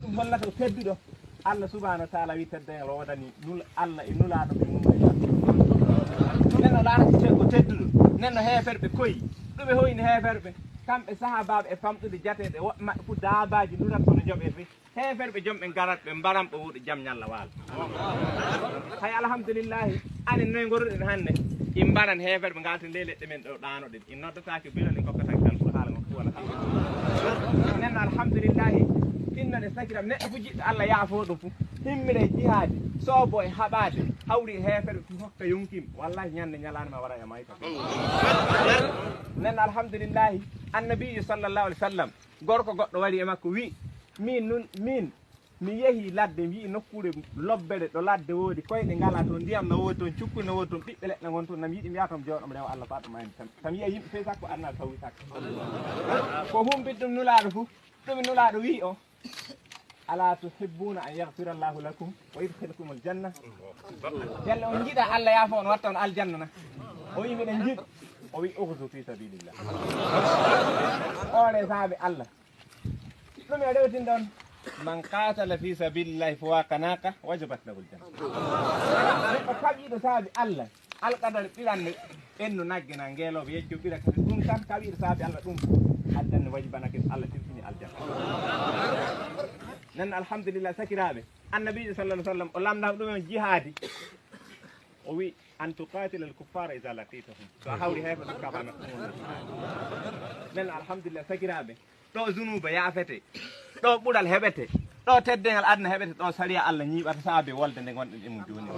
ɗum hollata o tedduɗo Allah subhanahu wa ta'ala wi teddengal wodani Allah e nulaaɗo ɓe mumma nenno laarata ko tedduɗo nenno heeferɓe koyi ɗuɓe hoyni heeferɓe kamɓe sahabaɓe e famɗude jateɗe woɓɓe maɓɓe fu daabaji ndurat kono joɓe fe heeferɓe jomɓe garat ɓe mbaranɓe wuuɗo jam ñalla waalo hay alhamdulillahi anen noye goruɗen hannde in mbaran heeferɓe ngalten nde leɗɗe men ɗo ɗanoɗen in noddataki bilo ɗen kokkataki tan pour haala ngo fu wala nenno alhamdulillahi innoɗe sakiram neɗɗo fu jiɗɗo Allah yaafo ɗum fu himmire jihaade soobo e haɓaade hawri e heeferɓe fu hokka yonkim wallahi ñande ñalanima wara e mayka nenno alhamdulillahi annabijo sallllahu alih w sallam gorko goɗɗo wari e makko wi min mi yeehi ladde mi yii nokkure lobbere ɗo ladde woodi koyɗe ngala toon ndiyam no woodi toon cukku no woodi toon ɓiɓɓe leɗɗe gon toon nam yiɗi mi yaha toon jooɗomo rewa Allah faɗɗoma en tam yiya yimɓe fey sakko annaɓe tawi sakko ko humbit ɗum nulaaɗo fu ɗum nulaaɗo wi o ala tuhibbuna an yaghfira Allahu lakum wa yudkhilkum aljanna jelle on jiɗa Allah yaafa on watta on aljanna na o wi miɗen jiɗ o wi ukhzu fi sabilillah ore saabe Allah ɗum e rewtin ɗon man qatala fi sabilillahi fawakanaka wajabat lahu aljanna neɗɗo kaɓiɗo saabi Allah alqadar ɓiranne ɓennu naggina ngeeloɓe yejjo ɓira kadi ɗum tan kaɓiɗo saabi Allah ɗum aljanna wajibanake Allah tirtini aljanna nan alhamdulillah sakiraɓe annabijo sallallahu alaihi wasallam o lamdama ɗumen jihaadi o wi an tuqatila al kuffara idha laqitahum so hawri heefa ɗum kaɓana nan alhamdulillah sakiraɓe ɗo zunuba yaafete ɗo ɓural heɓete ɗo teddengal aduna heɓete ɗo sariya Allah ñiiɓata saabe wolde nde gonɗen e mum joni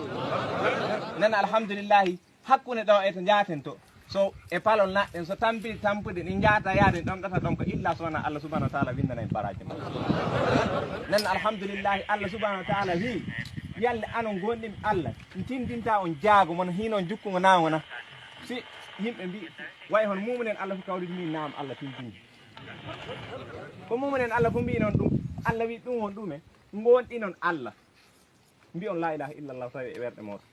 nan alhamdulillahi hakkude ɗo e to jaaten to so e palol naɗɗen so tampiri tampude ɗi jaata yaaden ɗomɗata ɗon ko illa so wona Allah subahanahu wa taala windana en baraji ma nan alhamdulillahi Allah subahanahu wa taala wi yalle anon gonɗin Allah tindinta on jaago mon hinon jukkugo nawona si yimɓe mbi way hon mumunen Allah fo kawridi min naam Allah tindini ko mumunen Allah fo mbi noon ɗum Allah wi ɗum won ɗume gonɗinon Allah mbi on la ilaha illallah tawi e werɗe moɗon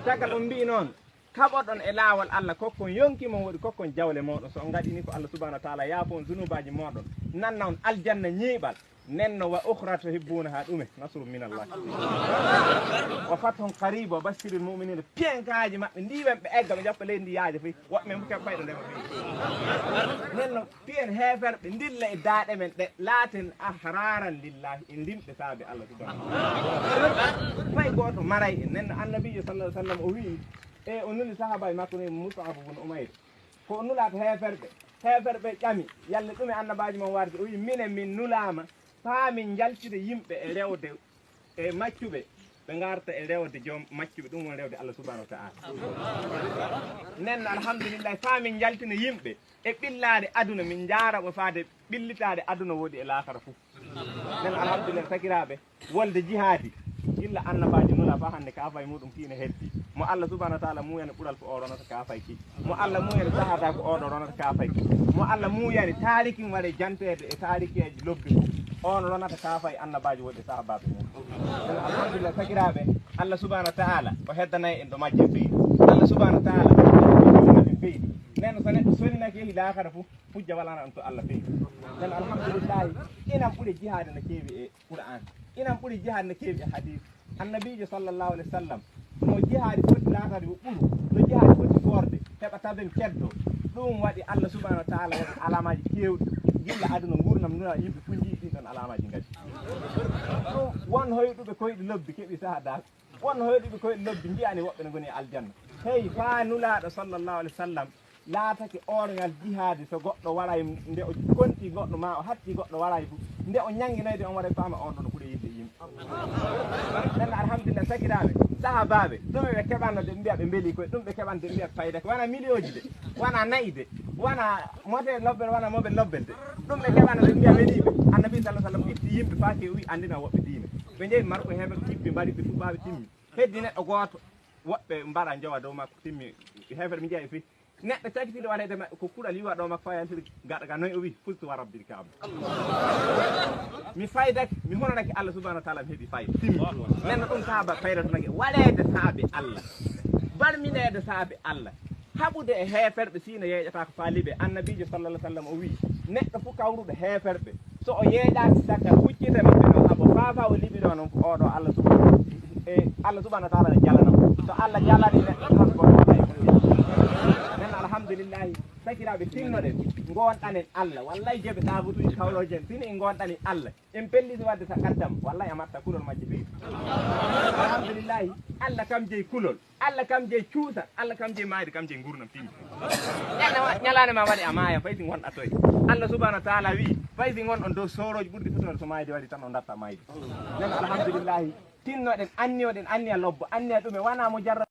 caggal on mbi noon kaɓoɗon e laawol Allah kokkon yonkimon woɗi kokkon jawle moɗon so on gaɗini ko Allah subahanahu wa taala yaafo on zunubaji moɗon nanna on aljanna ñiiɓal nenno wa ukhra tuhibbunaha ɗume nasru min Allah wa fathun qarib wa bassiril mu'minina pienkaji maɓɓe ndiwen ɓe egga ɓe jappa leydi ndi yaaje foy woɓɓe men fof keɓa ɓayɗo ndema fi nenno pien heeferɓe ndilla e daaɗe men ɗe laaten ahraran lillahi e ndimɓe saabi Allah subahanahu wa taala fay goto maray en nenno annabijo sallallahu alih w sallam o wi e o nuli sahaba e makko ni Mus'ab ibn Umayr ko o nulata heeferɓe ƴami yalle ɗum e annabaji mon warde o wi minen min nulama faamin jaltide yimɓe e rewde e maccuɓe ɓe garta e rewde joom maccuɓe ɗum won rewde Allah subahanahu wa ta'ala nenno alhamdulillahi faamin jaltina yimɓe e ɓillade aduna min jaaraɓo faade ɓillitade aduna woodi e laakara fof nenno alhamdulillah sakiraɓe wolde jihaadi illa annabaji nula fa hande ka fay muɗum fiine heddi mo Allah subahanahu wa ta'ala muyani ɓural ko o ronata ka fay ki mo Allah muyani sahata ko oɗo ronata ka fay ki mo Allah muyani tariki waɗe jantede e tarikeji lobbi on ronata ka fay annabaji woɗɓe sahabaɓe mum alhamdulillah sakiraɓe Allah subahanahu wa ta'ala o heddanayi en ɗo majje feydi Allah subahanahu wa ta'ala en feydi neno so neɗɗo soninaki yeehi laakara fof hujja walana on to Allah feydi nen alhamdulillahi inan ɓuuri jihaade no keewi e Qur'an inan ɓuuri jihaade no keewi e hadis annabijo sallllahu alih wa sallam no jihaadi foti laatade o ɓuru no jihaadi foti forde heɓa taben ceddo ɗum waɗi Allah subahanahu wa ta'ala waɗi alamaji kewɗi gilla aduna gurnam nuna yimɓe fu jii ɗin ɗon alamaji gadi ɗum won hoyɗuɓe koyɗe lobbi keeɓi sahadaako won hoyɗuɓe koyɗe lobbi mbiyani woɓɓe ne goni e aljanna hey fa nulaaɗo sallllahu alih wa sallam laatake orgal jihaadi so goɗɗo waray nde o konti goɗɗo ma o hatti goɗɗo waray fu nde o ñanginayde on waɗa faama on ɗon ɓuuri yidde yimɓe nen alhamdulillah sakiraɓe sahabaɓe ɗum ɓe keɓanno de mbiya ɓe beeli koye ɗum ɓe keɓande mbiya fayda ko wona million ji de wona nayi de wona mote lobbel wona moɓel lobbel de ɗum ɓe keɓanno de mbiya weeliɓe annabi sallah sallam itti yimɓe faake wi andina woɓɓe diine ɓe jeeyi marko heɓe jippi mbaɗi ɓe tubaɓe timmi heddi neɗɗo goto woɓɓe mbaɗa jowa dow makko timmi heefere mi jeeya fi neɗɗo cagitiɗo waɗede maɓɓe ko kuuɗal yiwa ɗo makko fayantiri gaɗa ga noyi o wi fultu wa rabbil kaaba mi faydake mi hononake Allah subahanahu wa taala mi heeɓi fayda timmi nenno ɗum saaba faydatunake waɗede saabe Allah barminede saabe Allah haɓude e heeferɓe sino yeeƴata ko faaliɓe annabijo sallallah sallam o wi neɗɗo fof kawruɗo heeferɓe so o yeeƴaki sakkal huccita maɓɓe ɗo Allah subhanahu wa ta'ala ne jalana so Allah jalani neɗɗo tan ko wallahi nen alhamdulillahi sakiraɓe tinnoɗen gonɗanen Allah wallahi jeeɓe ɗabutuji kawlojen tin en gonɗani Allah en pelliti wadde takaddam wallahi amatta kulol majje ɓeydi alhamdulillahi Allah kam jeeyi kulol Allah kam jeeyi cuusa Allah kam jeeyi mayde kam jeeyi gurnam timmi ñalane ma waɗi a maaya fayti gonɗa toye Allah subhanahu wa ta'ala wi fayti gon on dow soroji ɓurɗi fotore so mayde waɗi tan o datta mayde nen alhamdulillahi tinnoɗen annioɗen anniya lobbo anniya ɗume wona mo jarra